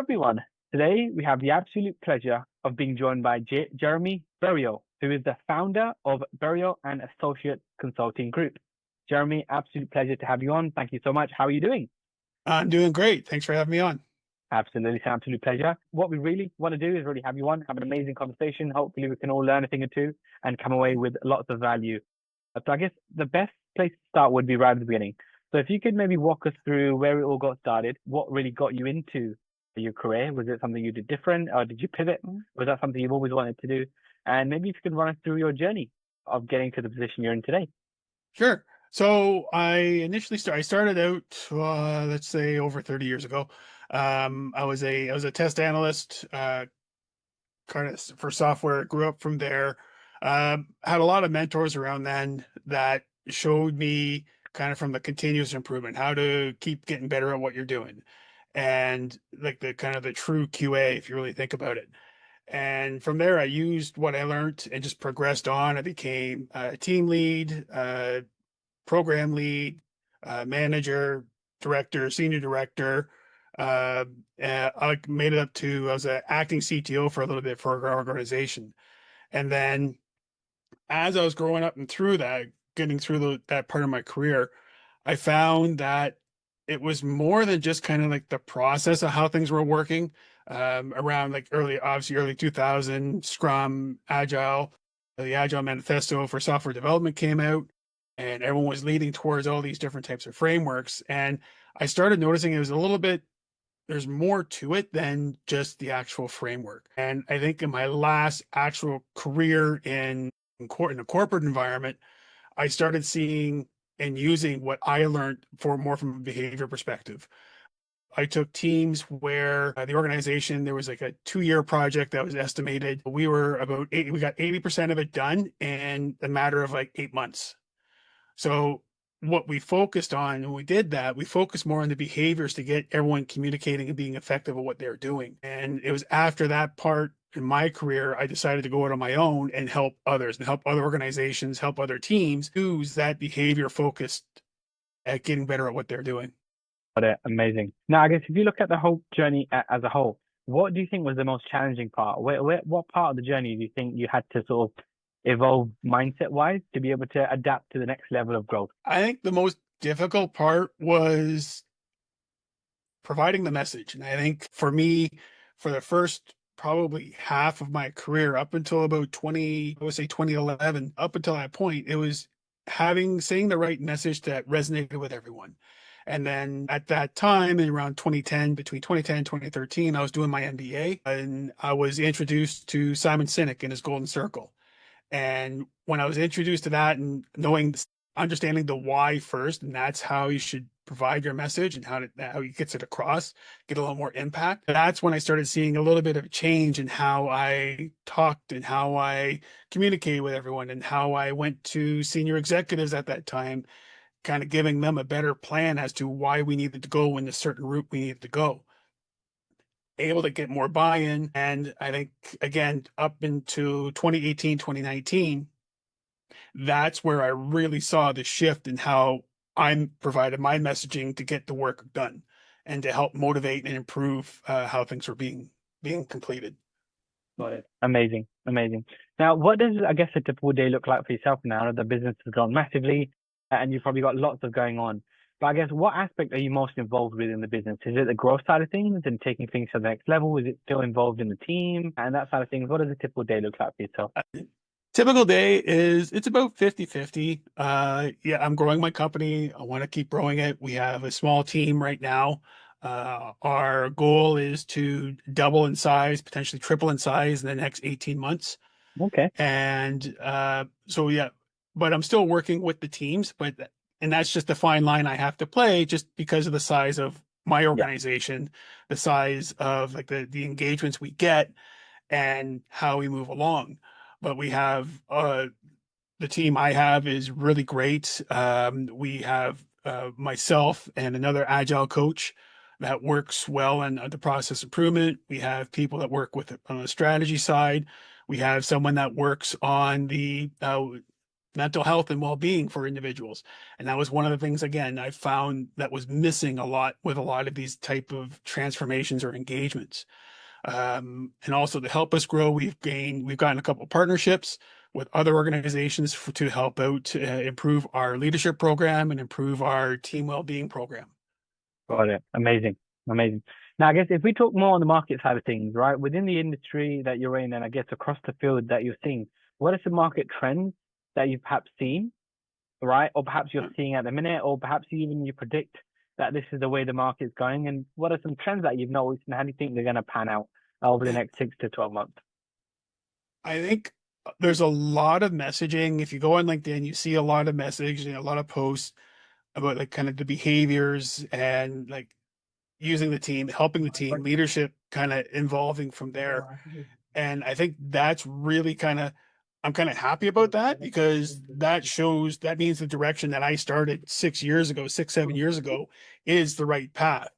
everyone. Today, we have the absolute pleasure of being joined by Jeremy Berriault, who is the founder of Berriault and Associates Consulting Group. Jeremy, absolute pleasure to have you on. Thank you so much. How are you doing? I'm doing great. Thanks for having me on. Absolutely, it's an absolute pleasure. What we really want to do is really have you on, have an amazing conversation. Hopefully, we can all learn a thing or two and come away with lots of value. So I guess the best place to start would be right at the beginning. So if you could maybe walk us through where it all got started, what really got you into your career? Was it something you did different, or did you pivot? Was that something you've always wanted to do? And maybe if you could run us through your journey of getting to the position you're in today. Sure. So I started out, let's say over 30 years ago. I was a test analyst, kind of for software. Grew up from there. Had a lot of mentors around then that showed me kind of from the continuous improvement, how to keep getting better at what you're doing. And like the kind of the true QA, if you really think about it. And from there, I used what I learned and just progressed on. I became a team lead, program lead, manager, director, senior director. I made it up to, I was an acting CTO for a little bit for our organization. And then as I was growing up and through that, getting through that part of my career, I found that it was more than just kind of like the process of how things were working, around like obviously early 2000 Scrum, Agile, the Agile Manifesto for software development came out, and everyone was leading towards all these different types of frameworks. And I started noticing it was a little bit, there's more to it than just the actual framework. And I think in my last actual career in a corporate environment, I started seeing and using what I learned for more from a behavior perspective. I took teams where the organization, there was like a 2-year project that was estimated. We got 80% of it done in a matter of like 8 months. So what we focused on, and we did that, we focused more on the behaviors to get everyone communicating and being effective at what they're doing. And it was after that part in my career, I decided to go out on my own and help others and help other organizations, help other teams use that behavior focused at getting better at what they're doing. Got it. Amazing. Now, I guess if you look at the whole journey as a whole, what do you think was the most challenging part? What part of the journey do you think you had to sort of evolve mindset wise to be able to adapt to the next level of growth? I think the most difficult part was providing the message. And I think for me, for the first probably half of my career, up until about 2011, up until that point, it was saying the right message that resonated with everyone. And then at that time, in around 2010, between 2010 and 2013, I was doing my MBA, and I was introduced to Simon Sinek and his Golden Circle. And when I was introduced to that and understanding the why first, and that's how you should provide your message and how he gets it across, get a little more impact. That's when I started seeing a little bit of a change in how I talked and how I communicated with everyone, and how I went to senior executives at that time, kind of giving them a better plan as to why we needed to go in a certain route we needed to go. Able to get more buy-in. And I think, again, up into 2018, 2019, that's where I really saw the shift in how I provided my messaging to get the work done and to help motivate and improve how things were being completed. Got it. Amazing. Amazing. Now, what does, I guess, a typical day look like for yourself now that the business has grown massively and you've probably got lots of going on? But I guess, what aspect are you most involved with in the business? Is it the growth side of things and taking things to the next level? Is it still involved in the team and that side of things? What does a typical day look like for yourself? Typical day it's about 50-50. Yeah, I'm growing my company. I want to keep growing it. We have a small team right now. Our goal is to double in size, potentially triple in size in the next 18 months. Okay. And so, yeah, but I'm still working with the teams, and that's just the fine line I have to play just because of the size of my organization, the size of like the engagements we get and how we move along. But we have the team I have is really great. We have myself and another agile coach that works well in the process improvement. We have people that work with it on the strategy side. We have someone that works on the mental health and well-being for individuals. And that was one of the things, again, I found that was missing a lot with a lot of these type of transformations or engagements. And also to help us grow, we've gotten a couple of partnerships with other organizations to help out improve our leadership program and improve our team well-being program. Got it. Amazing. Amazing. Now, I guess if we talk more on the market side of things, right, within the industry that you're in, and I guess across the field that you're seeing, what are some market trends that you've perhaps seen, right? Or perhaps you're seeing at the minute, or perhaps even you predict that this is the way the market's going? And what are some trends that you've noticed, and how do you think they're going to pan out over the next 6 to 12 months? I think there's a lot of messaging. If you go on LinkedIn, you see a lot of messaging, a lot of posts about like kind of the behaviors and like using the team, helping the team, leadership kind of involving from there. And I think that's really I'm kind of happy about that, because that means the direction that I started 7 years ago is the right path.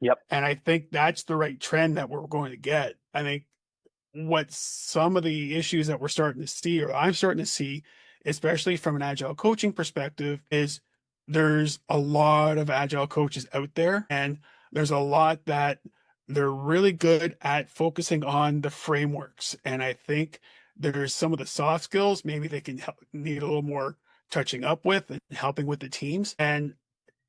Yep. And I think that's the right trend that we're going to get. I think what some of the issues that we're starting to see, or I'm starting to see, especially from an agile coaching perspective, is there's a lot of agile coaches out there, and there's a lot that they're really good at focusing on the frameworks. And I think there's some of the soft skills maybe they can need a little more touching up with and helping with the teams. And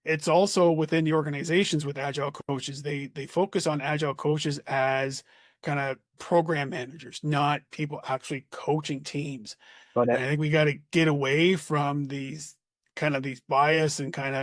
it's also within the organizations with agile coaches, they focus on agile coaches as kind of program managers, not people actually coaching teams. Got And it. I think we got to get away from these bias and kind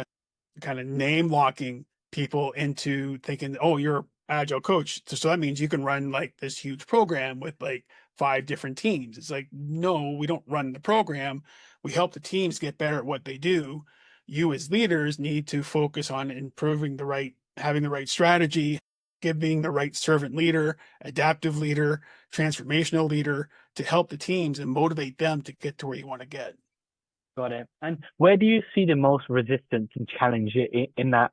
of name locking people into thinking, oh, you're an agile coach, so that means you can run like this huge program with like 5 different teams. It's like, no, we don't run the program. We help the teams get better at what they do. You as leaders need to focus on having the right strategy, being the right servant leader, adaptive leader, transformational leader to help the teams and motivate them to get to where you want to get. Got it. And where do you see the most resistance and challenge in that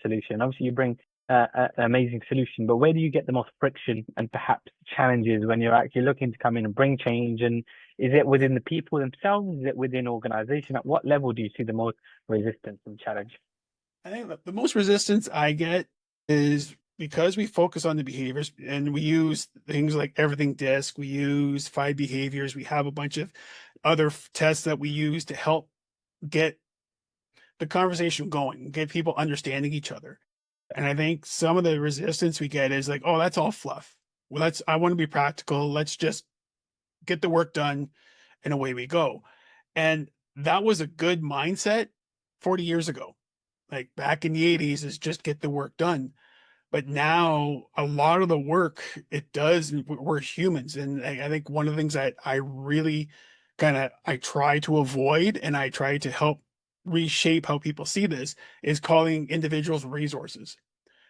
solution? Obviously, you bring an amazing solution, but where do you get the most friction and perhaps challenges when you're actually looking to come in and bring change? And is it within the people themselves? Is it within organization? At what level do you see the most resistance and challenge? I think the most resistance I get is because we focus on the behaviors and we use things like everything disc, we use 5 behaviors, we have a bunch of other tests that we use to help get the conversation going, get people understanding each other. And I think some of the resistance we get is like, oh, that's all fluff. Well, I want to be practical. Let's just get the work done and away we go. And that was a good mindset 40 years ago. Like back in the 80s is just get the work done. But now a lot of the work it does, we're humans. And I think one of the things that I really I try to avoid, and I try to help reshape how people see this, is calling individuals resources,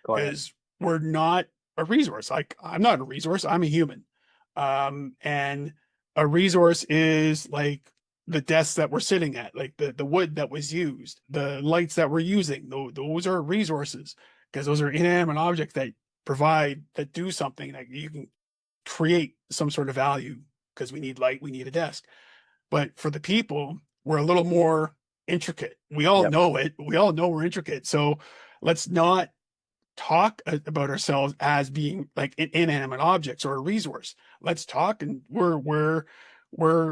Got it. because we're not a resource. Like I'm not a resource, I'm a human. And a resource is like the desks that we're sitting at, like the wood that was used, the lights that we're using. Those are resources, because those are inanimate objects that do something that you can create some sort of value, because we need light, we need a desk. But for the people, we're a little more intricate. We all Yep. know it. We all know we're intricate. So let's not talk about ourselves as being like inanimate objects or a resource. Let's talk, and we're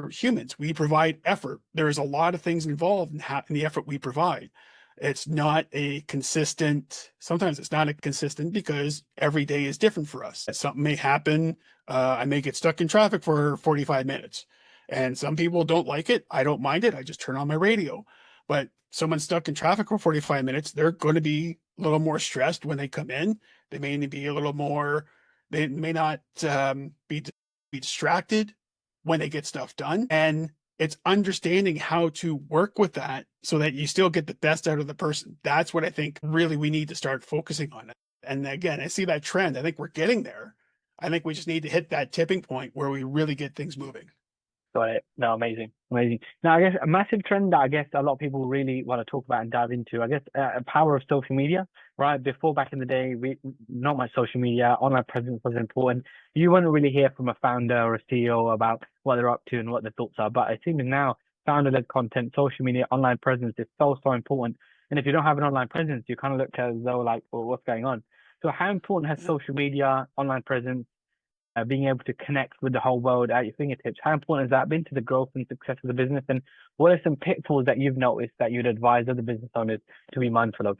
humans. We provide effort. There's a lot of things involved in the effort we provide. It's not a consistent. Sometimes it's not a consistent because every day is different for us. Something may happen. I may get stuck in traffic for 45 minutes, and some people don't like it. I don't mind it. I just turn on my radio. But someone stuck in traffic for 45 minutes, they're going to be a little more stressed when they come in. They may be a little more. They may not be distracted when they get stuff done, and it's understanding how to work with that so that you still get the best out of the person. That's what I think really we need to start focusing on. And again, I see that trend. I think we're getting there. I think we just need to hit that tipping point where we really get things moving. Got it. No, amazing, amazing. Now, I guess a massive trend that I guess a lot of people really want to talk about and dive into, I guess, power of social media, right? Before, back in the day, not much social media, online presence was important. You wouldn't really hear from a founder or a CEO about what they're up to and what their thoughts are. But it seems now founder-led content, social media, online presence is so, so important. And if you don't have an online presence, you kind of look as though like, well, what's going on? So how important has Yeah. social media, online presence, being able to connect with the whole world at your fingertips, how important has that been to the growth and success of the business? And what are some pitfalls that you've noticed that you'd advise other business owners to be mindful of?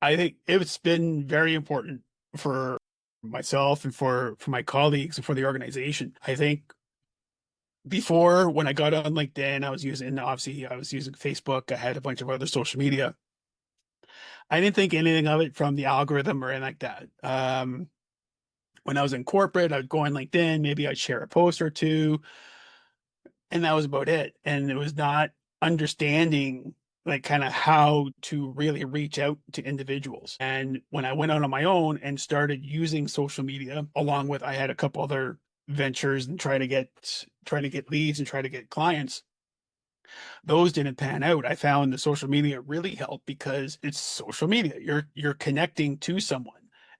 I think it's been very important for myself and for my colleagues and for the organization. I think before, when I got on LinkedIn, I was using Facebook. I had a bunch of other social media. I didn't think anything of it from the algorithm or anything like that. When I was in corporate, I'd go on LinkedIn, maybe I'd share a post or two, and that was about it. And it was not understanding like kind of how to really reach out to individuals. And when I went out on my own and started using social media, along with I had a couple other ventures and try to get leads and try to get clients, those didn't pan out. I found the social media really helped because it's social media. You're connecting to someone.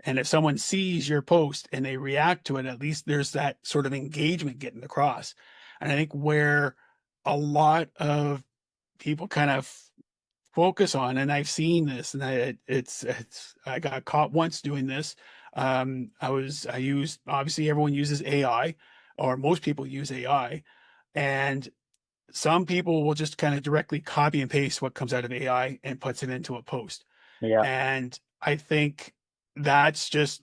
And if someone sees your post and they react to it, at least there's that sort of engagement getting across. And I think where a lot of people kind of focus on, and I've seen this, and I got caught once doing this. I used, obviously everyone uses AI, or most people use AI, and some people will just kind of directly copy and paste what comes out of AI and puts it into a post. Yeah, And I think that's just,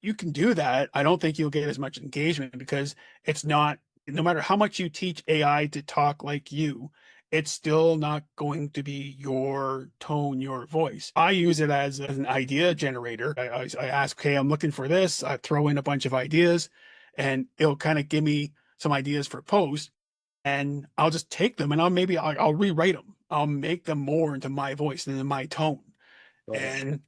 you can do that. I don't think you'll get as much engagement because it's not, no matter how much you teach AI to talk like you, it's still not going to be your tone, your voice. I use it as an idea generator. I ask, okay, I'm looking for this. I throw in a bunch of ideas and it'll kind of give me some ideas for posts, and I'll just take them and I'll rewrite them. I'll make them more into my voice and in my tone. got it. And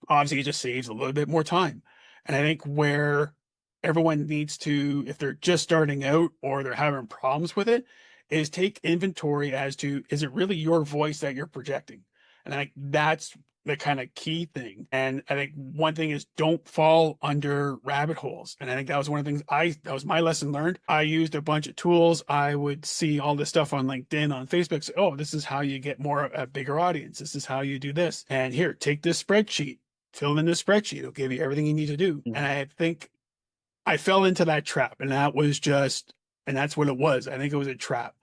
obviously it just saves a little bit more time. And I think where everyone needs to, if they're just starting out or they're having problems with it, is take inventory as to, is it really your voice that you're projecting? And I think that's the kind of key thing. And I think one thing is don't fall under rabbit holes. And I think that was one of the things that was my lesson learned. I used a bunch of tools. I would see all this stuff on LinkedIn, on Facebook. Say, oh, this is how you get a bigger audience. This is how you do this. And here, take this spreadsheet, fill in this spreadsheet. It'll give you everything you need to do. Mm. And I think I fell into that trap, and that's what it was. I think it was a trap.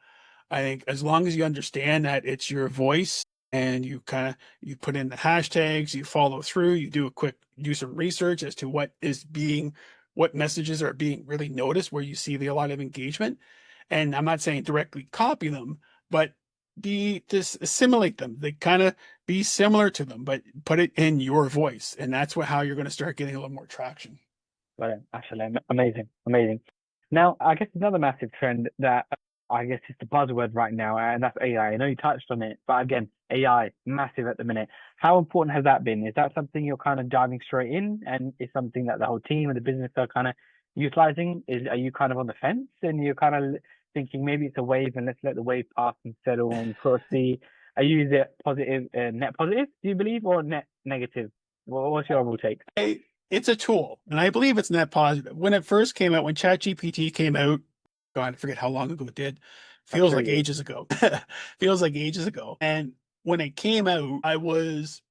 I think as long as you understand that it's your voice and you put in the hashtags, you follow through, you do some research as to what messages are being really noticed, where you see a lot of engagement. And I'm not saying directly copy them, but assimilate them. They kind of be similar to them, but put it in your voice. And that's how you're going to start getting a little more traction. Got it. Actually, amazing, amazing. Now, I guess another massive trend that I guess is the buzzword right now, and that's AI. I know you touched on it, but again, AI, massive at the minute. How important has that been? Is that something you're kind of diving straight in, and is something that the whole team and the business are kind of utilizing? Are you kind of on the fence, and you're kind of thinking maybe it's a wave, and let's let the wave pass and settle and sort of see? Are you is it positive, net positive? Do you believe, or net negative? What's your overall take? It's a tool, and I believe it's net positive. When it first came out, when ChatGPT came out, God, I forget how long ago it did. Feels like ages ago. Feels like ages ago. And when it came out, I was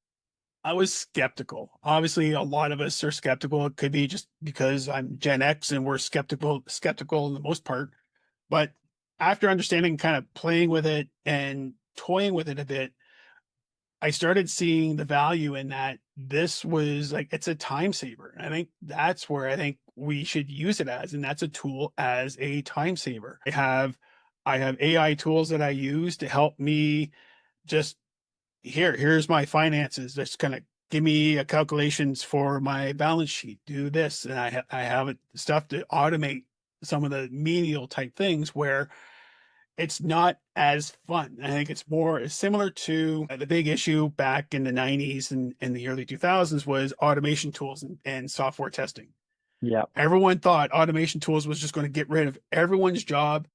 skeptical. Obviously, a lot of us are skeptical. It could be just because I'm Gen X and we're skeptical in the most part. But after understanding, kind of playing with it and toying with it a bit, I started seeing the value in that. This was like, it's a time saver. And I think that's where I think we should use it as, and that's a tool as a time saver. I have AI tools that I use to help me just here's my finances. Just kind of give me a calculations for my balance sheet, do this. And I have stuff to automate some of the menial type things where it's not as fun. I think it's more similar to the big issue back in the 90s and in the early 2000s was automation tools and software testing. Yeah. Everyone thought automation tools was just going to get rid of everyone's job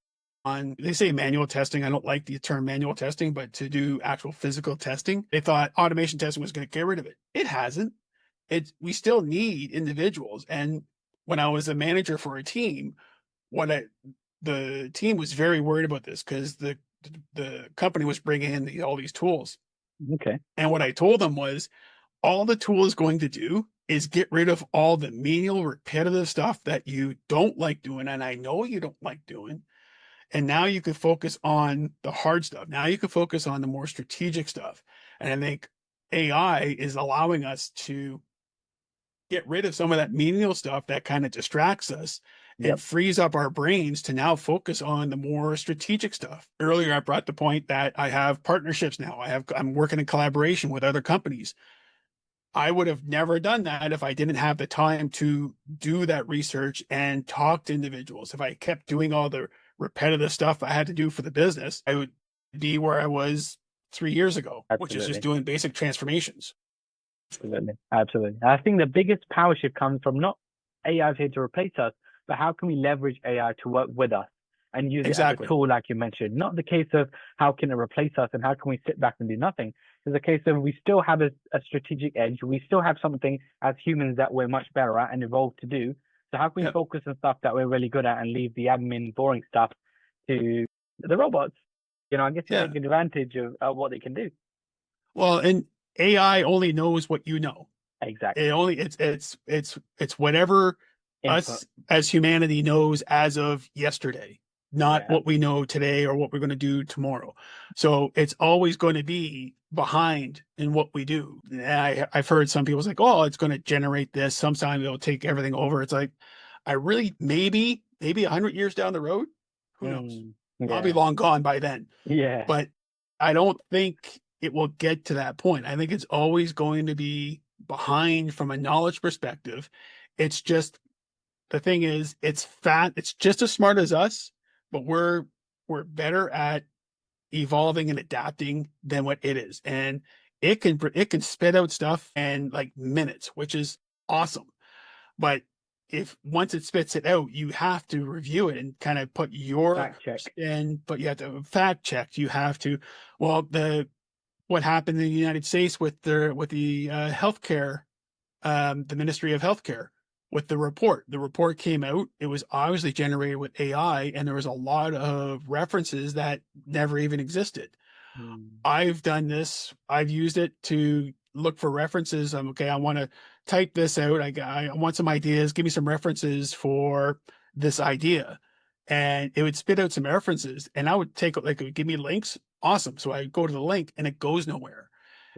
on, they say manual testing. I don't like the term manual testing, but to do actual physical testing, they thought automation testing was going to get rid of it. It hasn't. We still need individuals. And when I was a manager for a team, the team was very worried about this because the company was bringing in all these tools. Okay. And what I told them was, all the tool is going to do is get rid of all the menial, repetitive stuff that you don't like doing. And I know you don't like doing. And now you can focus on the hard stuff. Now you can focus on the more strategic stuff. And I think AI is allowing us to get rid of some of that menial stuff that kind of distracts us and Yep. frees up our brains to now focus on the more strategic stuff. Earlier, I brought the point that I have partnerships now. I'm working in collaboration with other companies. I would have never done that if I didn't have the time to do that research and talk to individuals. If I kept doing all the repetitive stuff I had to do for the business, I would be where I was 3 years ago, which is just Absolutely. doing basic transformations. Absolutely. Absolutely. I think the biggest power shift comes from not AI is here to replace us, but how can we leverage AI to work with us and use it as a Exactly. tool, like you mentioned? Not the case of how can it replace us and how can we sit back and do nothing. It's a case of we still have a strategic edge. We still have something as humans that we're much better at and evolved to do. So how can we Yep. focus on stuff that we're really good at and leave the admin, boring stuff to the robots? I guess you Yeah. take advantage of what they can do. Well, and AI only knows what you know. Exactly. It's whatever Input. us as humanity knows as of yesterday, not Yeah. what we know today or what we're going to do tomorrow. So it's always going to be behind in what we do. I've heard some people say, "Oh, it's going to generate this. Sometime it'll take everything over." It's like, I really maybe 100 years down the road, who knows? I'll be Yeah. long gone by then. Yeah. But I don't think it will get to that point. I think it's always going to be behind from a knowledge perspective. It's just, the thing is, it's fat. It's just as smart as us, but we're better at evolving and adapting than what it is. And it can spit out stuff in like minutes, which is awesome. But if once it spits it out, you have to review it and kind of put your Fact check. spin, but you have to fact check. You have to, well, what happened in the United States with the healthcare, the Ministry of Healthcare, with the report. The report came out. It was obviously generated with AI, and there was a lot of references that never even existed. Mm. I've done this. I've used it to look for references. Okay, I want to type this out. I want some ideas. Give me some references for this idea. And it would spit out some references, and I would take, like, it would give me links. Awesome. So I go to the link and it goes nowhere.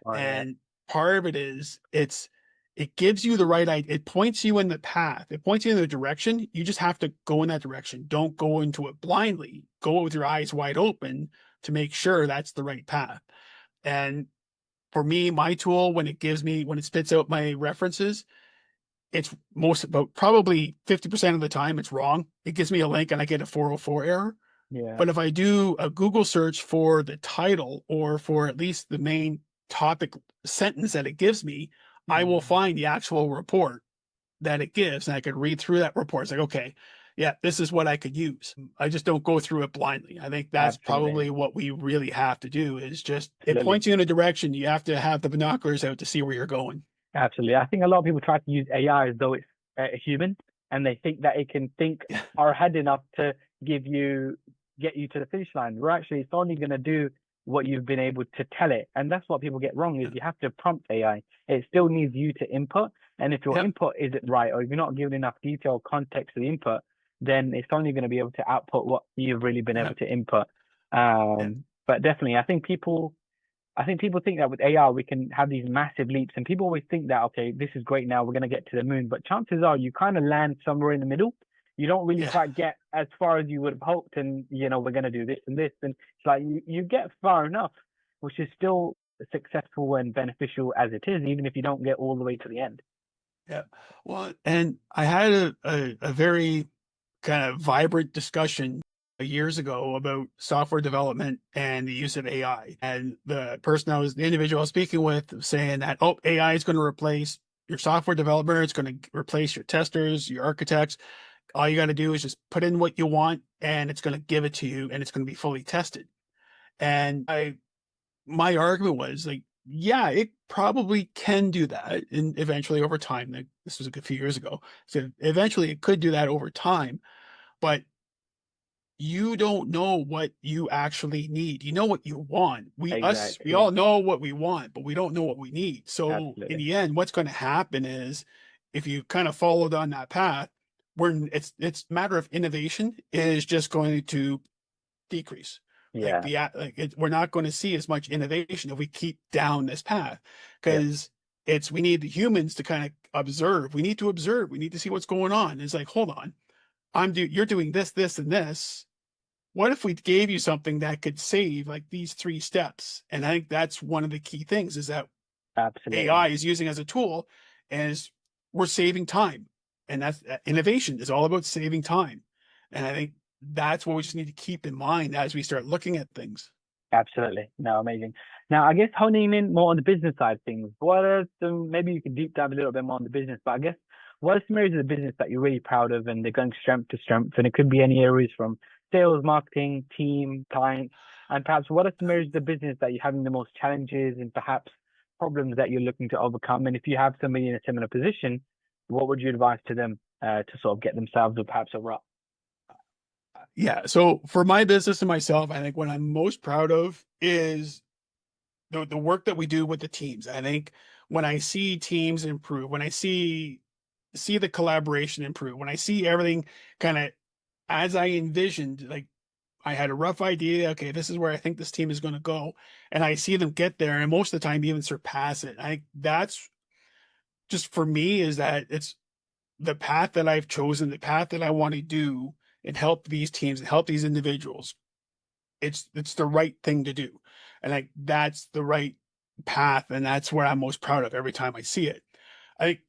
Oh, yeah. And part of it is it gives you the right idea. It points you in the path. It points you in the direction. You just have to go in that direction. Don't go into it blindly. Go with your eyes wide open to make sure that's the right path. And for me, my tool, when it spits out my references, it's most about probably 50% of the time it's wrong. It gives me a link and I get a 404 error. Yeah. But if I do a Google search for the title or for at least the main topic sentence that it gives me, I will Mm. find the actual report that it gives, and I could read through that report. It's like, okay, yeah, this is what I could use. I just don't go through it blindly. I think that's Absolutely. probably what we really have to do, is just, it Absolutely. points you in a direction. You have to have the binoculars out to see where you're going. Absolutely. I think a lot of people try to use AI as though it's a human, and they think that it can think Yeah. or ahead enough to get you to the finish line. We're actually, it's only going to do what you've been able to tell it. And that's what people get wrong, is you have to prompt AI. It still needs you to input. And if your Yep. input isn't right, or if you're not giving enough detailed context to the input, then it's only going to be able to output what you've really been able Yep. to input. Yeah. But definitely, I think people think that with AI we can have these massive leaps, and people always think that, okay, this is great, now we're going to get to the moon. But chances are you kind of land somewhere in the middle. You don't really Yeah. quite get as far as you would have hoped, and we're going to do this and this, and it's like you get far enough, which is still successful and beneficial as it is, even if you don't get all the way to the end. Yeah. Well, and I had a very kind of vibrant discussion years ago about software development and the use of AI. And the individual I was speaking with was saying that, oh, AI is going to replace your software developer. It's going to replace your testers, your architects. All you got to do is just put in what you want and it's going to give it to you and it's going to be fully tested. And my argument was like, yeah, it probably can do that. And eventually over time, like, this was a few years ago. So eventually it could do that over time, but you don't know what you actually need. You know what you want. We Exactly. all know what we want, but we don't know what we need. So in Absolutely. the end, what's going to happen is if you kind of followed on that path, it's a matter of innovation is just going to decrease. Like Yeah. we're not going to see as much innovation if we keep down this path Yep. because we need the humans to kind of observe. We need to observe. We need to see what's going on. It's like, hold on, you're doing this, this, and this. What if we gave you something that could save like these 3 steps? And I think that's one of the key things is that Absolutely. AI is using as a tool as we're saving time. And that's innovation is all about saving time. And I think that's what we just need to keep in mind as we start looking at things. Absolutely. No, amazing. Now, I guess honing in more on the business side of things, what are some, maybe you could deep dive a little bit more on the business, but I guess what are some areas of the business that you're really proud of and they're going strength to strength? And it could be any areas from sales, marketing, team, clients, and perhaps what are some areas of the business that you're having the most challenges and perhaps problems that you're looking to overcome? And if you have somebody in a similar position, what would you advise to them to sort of get themselves or perhaps a rut? Yeah. So for my business and myself, I think what I'm most proud of is the work that we do with the teams. I think when I see teams improve, when I see the collaboration improve, when I see everything kind of as I envisioned, like I had a rough idea, okay, this is where I think this team is going to go, and I see them get there, and most of the time even surpass it. I think that's just for me is that it's the path that I've chosen, the path that I want to do and help these teams and help these individuals. It's the right thing to do. And like that's the right path. And that's where I'm most proud of every time I see it. I think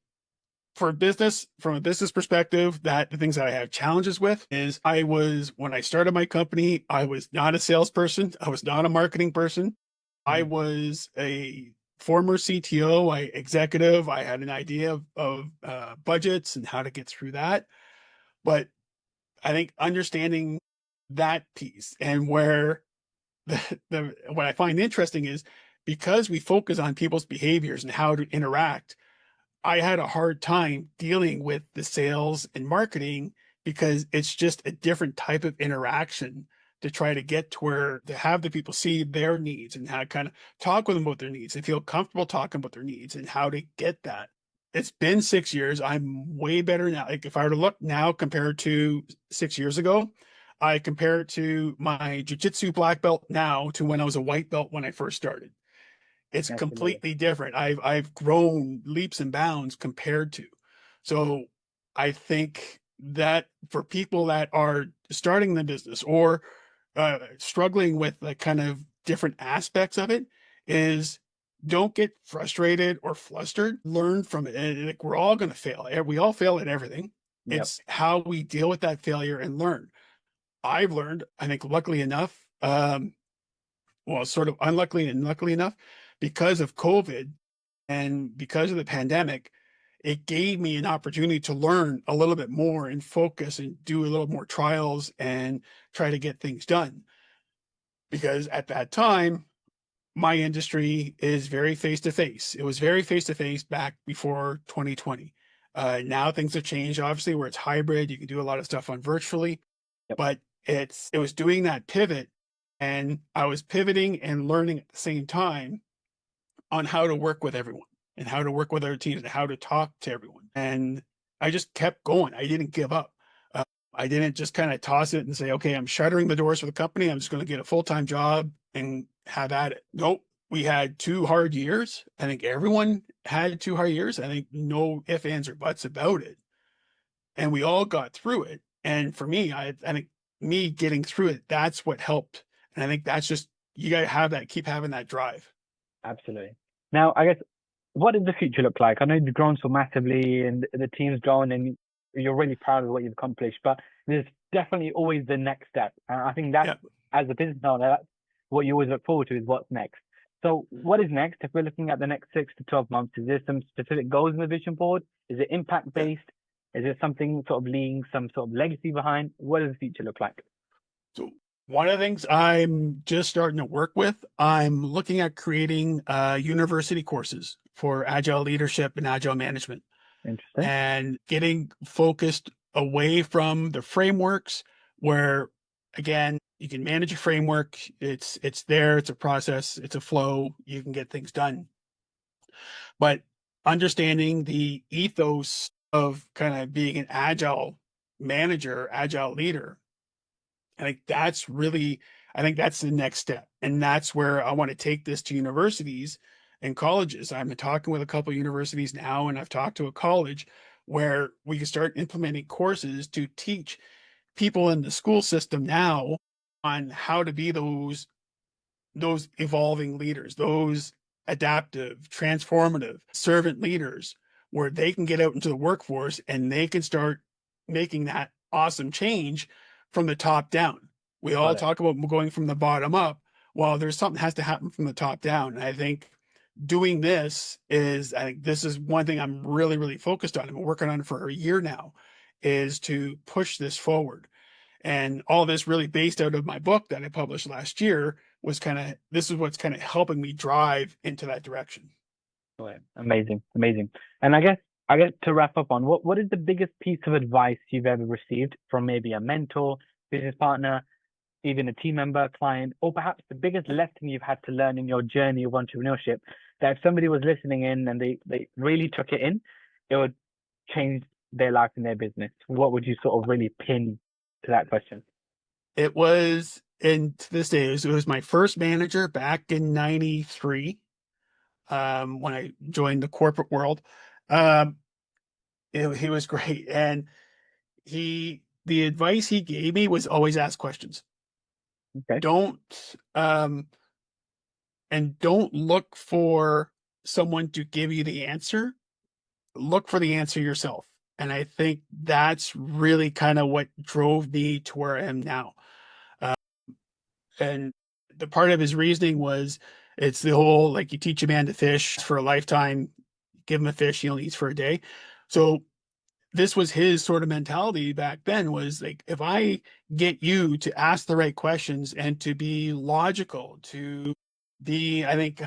for business, from a business perspective, that the things that I have challenges with is when I started my company, I was not a salesperson. I was not a marketing person. I Mhm. was a former CTO, executive. I had an idea of budgets and how to get through that. But I think understanding that piece and where what I find interesting is because we focus on people's behaviors and how to interact, I had a hard time dealing with the sales and marketing because it's just a different type of interaction to try to get to where to have the people see their needs and how to kind of talk with them about their needs and feel comfortable talking about their needs and how to get that. It's been 6 years. I'm way better now. Like if I were to look now compared to 6 years ago, I compare it to my jujitsu black belt now to when I was a white belt when I first started. It's Absolutely. completely different. I've grown leaps and bounds compared to. So I think that for people that are starting the business or struggling with like kind of different aspects of it is don't get frustrated or flustered. Learn from it. And like we're all going to fail. We all fail at everything. Yep. It's how we deal with that failure and learn. I've learned, I think, luckily enough, well, sort of unluckily and luckily enough, because of COVID and because of the pandemic, it gave me an opportunity to learn a little bit more and focus and do a little more trials and try to get things done. Because at that time, my industry is very face to face. It was very face to face back before 2020. Now things have changed, obviously, where it's hybrid. You can do a lot of stuff on virtually, Yep. but it was doing that pivot, and I was pivoting and learning at the same time on how to work with everyone and how to work with other teams and how to talk to everyone. And I just kept going. I didn't give up. I didn't just kind of toss it and say, okay, I'm shuttering the doors for the company. I'm just going to get a full time job and have at it. Nope. We had 2 hard years. I think everyone had 2 hard years. I think no ifs, ands, or buts about it. And we all got through it. And for me, I think me getting through it, that's what helped. And I think that's just, you got to have that, keep having that drive. Absolutely. Now, I guess, what does the future look like? I know you've grown so massively and the team's grown and you're really proud of what you've accomplished, but there's definitely always the next step. And I think that's, Yeah. as a business owner, that's what you always look forward to is what's next. So what is next? If we're looking at the next 6 to 12 months, is there some specific goals in the vision board? Is it impact Yeah. based? Is there something sort of leaving some sort of legacy behind? What does the future look like? So one of the things I'm just starting to work with, I'm looking at creating university courses for agile leadership and agile management Interesting. and getting focused away from the frameworks where again, you can manage a framework. It's there. It's a process. It's a flow. You can get things done. But understanding the ethos of kind of being an agile manager, agile leader, I think that's really, I think that's the next step. And that's where I want to take this to universities and colleges. I'm talking with a couple of universities now, and I've talked to a college where we can start implementing courses to teach people in the school system now on how to be those evolving leaders, those adaptive, transformative servant leaders, where they can get out into the workforce and they can start making that awesome change from the top down. We all Got it. talk about going from the bottom up. Well, there's something has to happen from the top down. And I think doing this is, I think this is one thing I'm really, really focused on. I've been working on it for a year now, is to push this forward. And all this really based out of my book that I published last year was kind of, this is what's kind of helping me drive into that direction. Right. Amazing, amazing. And I guess to wrap up on what is the biggest piece of advice you've ever received from maybe a mentor, business partner, even a team member, client, or perhaps the biggest lesson you've had to learn in your journey of entrepreneurship, that if somebody was listening in and they really took it in, it would change their life and their business? What would you sort of really pin to that question? It was, and to this day, it was my first manager back in 93, when I joined the corporate world. Um, he was great. And the advice he gave me was always ask questions. Okay. Don't, um, and don't look for someone to give you the answer. Look for the answer yourself. And I think that's really kind of what drove me to where I am now. Uh, and the part of his reasoning was, it's the whole, like, you teach a man to fish for a lifetime, give him a fish he only eats for a day. So this was his sort of mentality back then, was like, if I get you to ask the right questions and to be logical, to be, I think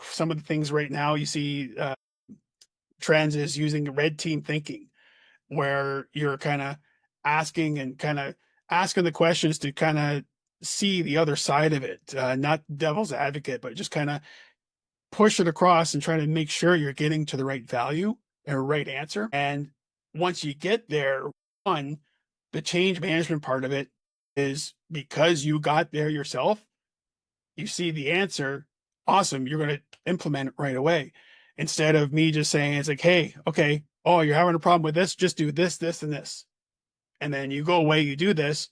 some of the things right now you see, trends is using red team thinking, where you're kind of asking the questions to kind of see the other side of it, not devil's advocate, but just kind of push it across and try to make sure you're getting to the right value or right answer. And once you get there, one, the change management part of it is, because you got there yourself, you see the answer, awesome, you're going to implement it right away. Instead of me just saying, it's like, hey, okay, oh, you're having a problem with this, just do this, this, and this. And then you go away, you do this.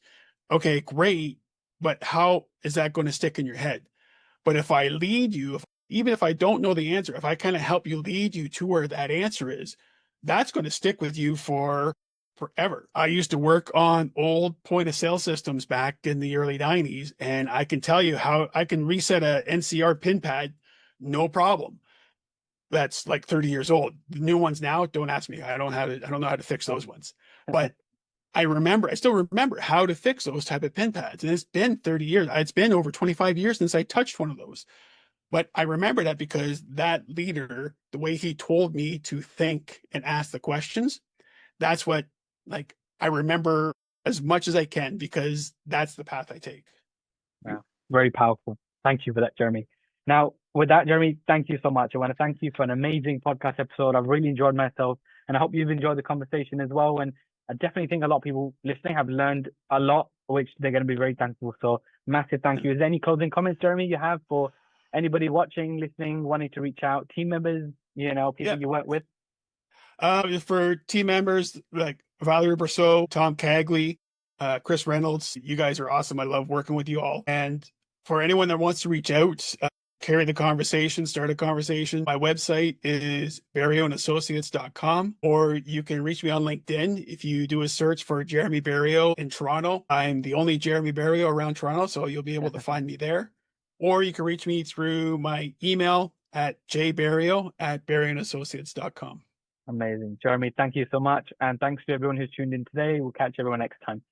Okay, great. But how is that going to stick in your head? But if I lead you, even if I don't know the answer, if I kind of help you lead you to where that answer is, that's going to stick with you for forever. I used to work on old point of sale systems back in the early 90s, and I can tell you how I can reset a NCR pin pad, no problem. That's like 30 years old. The new ones now, don't ask me. I don't know how to fix those ones. But I still remember how to fix those type of pin pads. And it's been 30 years. It's been over 25 years since I touched one of those. But I remember that because that leader, the way he told me to think and ask the questions, that's what, like, I remember as much as I can, because that's the path I take. Wow. Very powerful. Thank you for that, Jeremy. Now, with that, Jeremy, thank you so much. I want to thank you for an amazing podcast episode. I've really enjoyed myself, and I hope you've enjoyed the conversation as well. And I definitely think a lot of people listening have learned a lot, which they're going to be very thankful. So, massive thank you. Is there any closing comments, Jeremy, you have for anybody watching, listening, wanting to reach out, team members, people Yeah. you work with? For team members like Valerie Berriault, Tom Cagley, Chris Reynolds, you guys are awesome. I love working with you all. And for anyone that wants to reach out, carry the conversation, start a conversation, my website is berriaultassociates.com, or you can reach me on LinkedIn. If you do a search for Jeremy Berriault in Toronto, I'm the only Jeremy Berriault around Toronto, so you'll be able to find me there. Or you can reach me through my email at jberriault@berriaultassociates.com. Amazing. Jeremy, thank you so much. And thanks to everyone who's tuned in today. We'll catch everyone next time.